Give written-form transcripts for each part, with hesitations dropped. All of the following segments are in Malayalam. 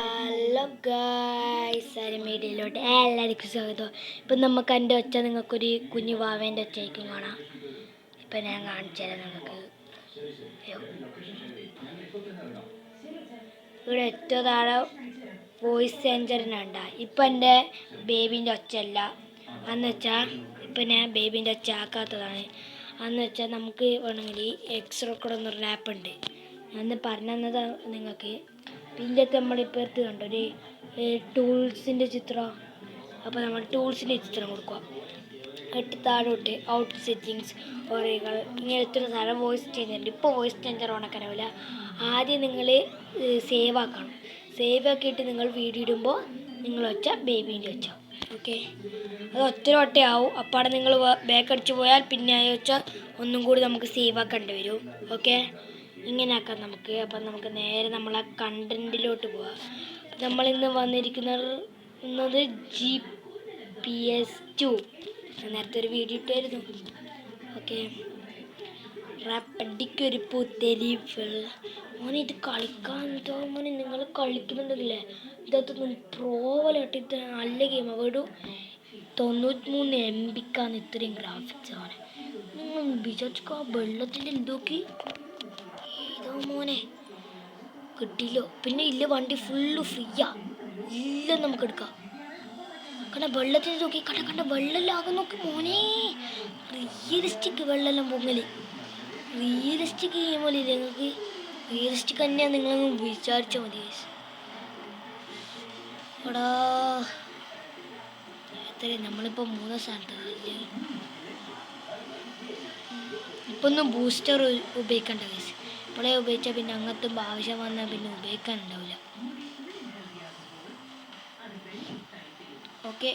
ഹലോ ഗായ്സ്, മീഡിയയിലോട്ട് എല്ലാവർക്കും സ്വാഗതം. ഇപ്പം നമുക്ക് എൻ്റെ ഒച്ച നിങ്ങൾക്കൊരു കുഞ്ഞു വാവേൻ്റെ ഒച്ചയ്ക്കും കാണാം. ഇപ്പം ഞാൻ കാണിച്ചു തരാം നിങ്ങൾക്ക്. ഇവിടെ ഏറ്റവും താഴെ വോയിസ് ചേഞ്ചറിനുണ്ട. ഇപ്പം എൻ്റെ ബേബീൻ്റെ ഒച്ചയല്ല. അന്ന് വെച്ചാൽ ഇപ്പം ഞാൻ ബേബീൻ്റെ ഒച്ച ആക്കാത്തതാണ്. അന്ന് വെച്ചാൽ നമുക്ക് വേണമെങ്കിൽ എക്സ് റെക്കോർഡ് എന്ന് പറഞ്ഞ ആപ്പ് ഉണ്ട്. അന്ന് പറഞ്ഞു തന്നത് നിങ്ങൾക്ക്. പിന്നെ നമ്മളിപ്പോൾ എടുത്ത് കണ്ടോ ഒരു ടൂൾസിൻ്റെ ചിത്രം. അപ്പോൾ നമ്മൾ ടൂൾസിൻ്റെ ചിത്രം കൊടുക്കുക. എന്നിട്ട് താഴോട്ട് ഔട്ട് സെറ്റിങ്സ് ഓരോ ഇങ്ങനെ എത്ര സാധനം വോയിസ് ചേഞ്ചറുണ്ട്. ഇപ്പോൾ വോയിസ് ചേഞ്ചർ ഓണക്കാനാവില്ല. ആദ്യം നിങ്ങൾ സേവ് ആക്കണം. സേവ് ആക്കിയിട്ട് നിങ്ങൾ വീഡിയോ ഇടുമ്പോൾ നിങ്ങൾ വെച്ച ബേബീൻ്റെ വെച്ച ഓക്കെ. അത് ഒറ്റയാവും. അപ്പോൾ നിങ്ങൾ ബാക്ക് അടിച്ച് പോയാൽ പിന്നെ വെച്ചാൽ ഒന്നും കൂടി നമുക്ക് സേവ് ആക്കേണ്ടി വരും. ഓക്കെ, ഇങ്ങനെ ആക്കാം നമുക്ക്. അപ്പം നമുക്ക് നേരെ നമ്മളെ കണ്ടൻറ്റിലോട്ട് പോവാം. നമ്മളിന്ന് വന്നിരിക്കുന്നത് GPS2. നേരത്തെ ഒരു വീഡിയോ ഇട്ടായിരുന്നു. ഓക്കെ, റാപ്പടിക്കൊരു പൂത്തേരി മോനെ ഇത് കളിക്കാൻ എന്തോ മോനെ നിങ്ങൾ കളിക്കുന്നുണ്ടല്ലേ. ഇതൊന്നും പ്രോവലായിട്ട് ഇത് നല്ല ഗെയിമാണ്. ഒരു 93 MB ഇത്രയും ഗ്രാഫിക്സ് ആണ്. നിങ്ങൾ വിചാരിച്ചോ വെള്ളത്തിൻ്റെ എന്തൊക്കെ ഇതോ മോനെ കിട്ടിയില്ലോ. പിന്നെ ഇല്ല, വണ്ടി ഫുള്ള് ഫ്രീയാ. ഇല്ല നമുക്ക് എടുക്കാം. കണ്ട വെള്ളത്തിൽ നോക്കി, കണ്ട വെള്ളമെല്ലാം നോക്കി മോനെ. റിയലിസ്റ്റിക് വെള്ളമെല്ലാം പൊങ്ങല്. റിയലിസ്റ്റിക് ഗെയിമല്ലേ നിങ്ങൾക്ക്. റിയലിസ്റ്റിക് തന്നെയാണ് നിങ്ങളൊന്ന് വിചാരിച്ചാൽ മതി. എടാ എത്രയും നമ്മളിപ്പോൾ 3 സ്ഥലത്തല്ലേ. ഇപ്പം ഒന്നും ബൂസ്റ്റർ ഉപയോഗിക്കേണ്ട കേസ്. ഇപ്പോഴേ ഉപയോഗിച്ചാൽ പിന്നെ അങ്ങനത്തെ ആവശ്യം വന്നാൽ പിന്നെ ഉപയോഗിക്കാനുണ്ടാവില്ല. ഓക്കെ,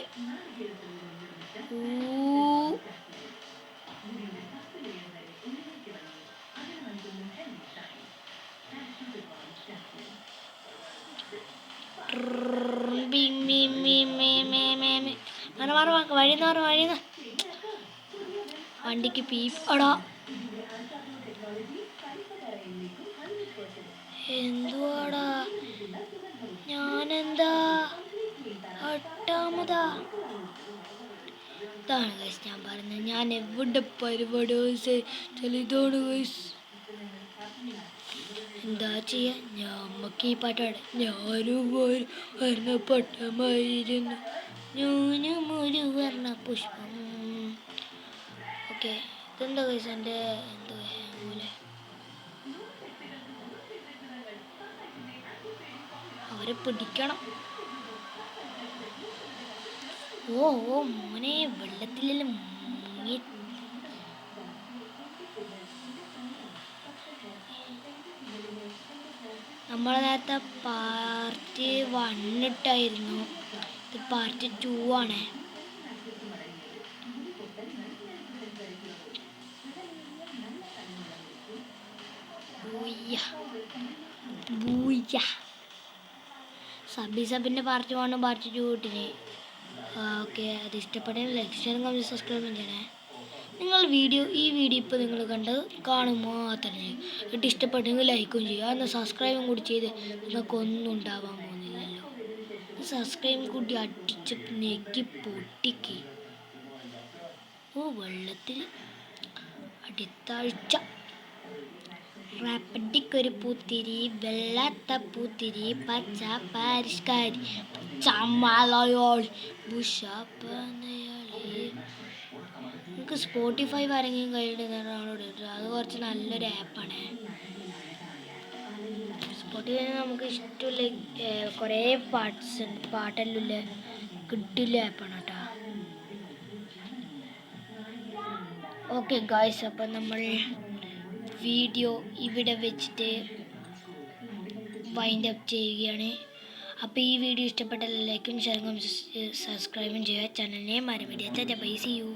വഴിന്ന് വണ്ടിക്ക് പീപ്പടാ. എന്തുവാടാ ഞാനെന്താ എട്ടാമതാ. ഇതാണ് ഗൈസ് ഞാൻ പറഞ്ഞത്. ഞാൻ എവിടെ പരിപാടി ഇതാണ് ഗൈസ്. എന്താ ചെയ്യാ, നമുക്ക് ഈ പാട്ടാണ്. ഞാനും വർണ്ണ പട്ടമായിരുന്നു, ഞാനും ഒരു വർണ്ണ പുഷ്പം. ഓക്കെ, ഇതെന്താ ഗൈസ് എൻ്റെ എന്തോ പോലെ അവരെ പിടിക്കണം. ഓ മോനെ വെള്ളത്തിലെല്ലാം മുങ്ങി. നമ്മൾ നേരത്തെ പാർട്ട് 1 ഇട്ടായിരുന്നു. ഇത് പാർട്ട് 2 ആണ്. സബിൻ്റെ പാർട്ട് 1 പാർട്ട് 2 ഇട്ടിന്. ഓക്കെ, അത് ഇഷ്ടപ്പെട്ടെങ്കിൽ ലൈക്ക് ചെയ്യാനും കമൻറ്റ് സബ്സ്ക്രൈബ് ചെയ്യണേ. നിങ്ങൾ ഈ വീഡിയോ ഇപ്പോൾ നിങ്ങൾ കാണുമ്പോൾ മാത്രമേ എന്നിട്ട് ഇഷ്ടപ്പെട്ടെങ്കിൽ ലൈക്കും ചെയ്യുക. എന്നാൽ സബ്സ്ക്രൈബും കൂടി ചെയ്ത് നിങ്ങൾക്കൊന്നും ഉണ്ടാവാൻ പോകുന്നില്ലല്ലോ. സബ്സ്ക്രൈബും കൂടി അടിച്ച് നെക്കി പൊട്ടിക്ക്. വെള്ളത്തിൽ അടുത്താഴ്ച റാപ്പടിക്കൊരു പൂത്തിരി, വെള്ളത്ത പൂത്തിരി, പച്ച പരിഷ്കാരി, ചമ്മലയോളി, ബുഷപ്പനയാളി. നമുക്ക് സ്പോട്ടിഫൈ ആരെങ്കിലും കയ്യിൽ ഡൗൺലോഡ് ചെയ്തിട്ട് അത് കുറച്ച് നല്ലൊരു ആപ്പാണ്. സ്പോട്ടിഫൈ നമുക്ക് ഇഷ്ടമുള്ള കുറേ പാട്ടെല്ലാം കിട്ടില്ല ആപ്പാണ് കേട്ടോ. ഓക്കെ ഗായ്സ്, അപ്പം നമ്മൾ വീഡിയോ ഇവിടെ വെച്ചിട്ട് വൈൻഡ് അപ്പ് ചെയ്യുകയാണ്. അപ്പോൾ ഈ വീഡിയോ ഇഷ്ടപ്പെട്ടാൽ ലൈക്കും ഷെയറും സബ്സ്ക്രൈബും ചെയ്യുക. ചാനലിനെ മറന്നില്ല. Bye, see U.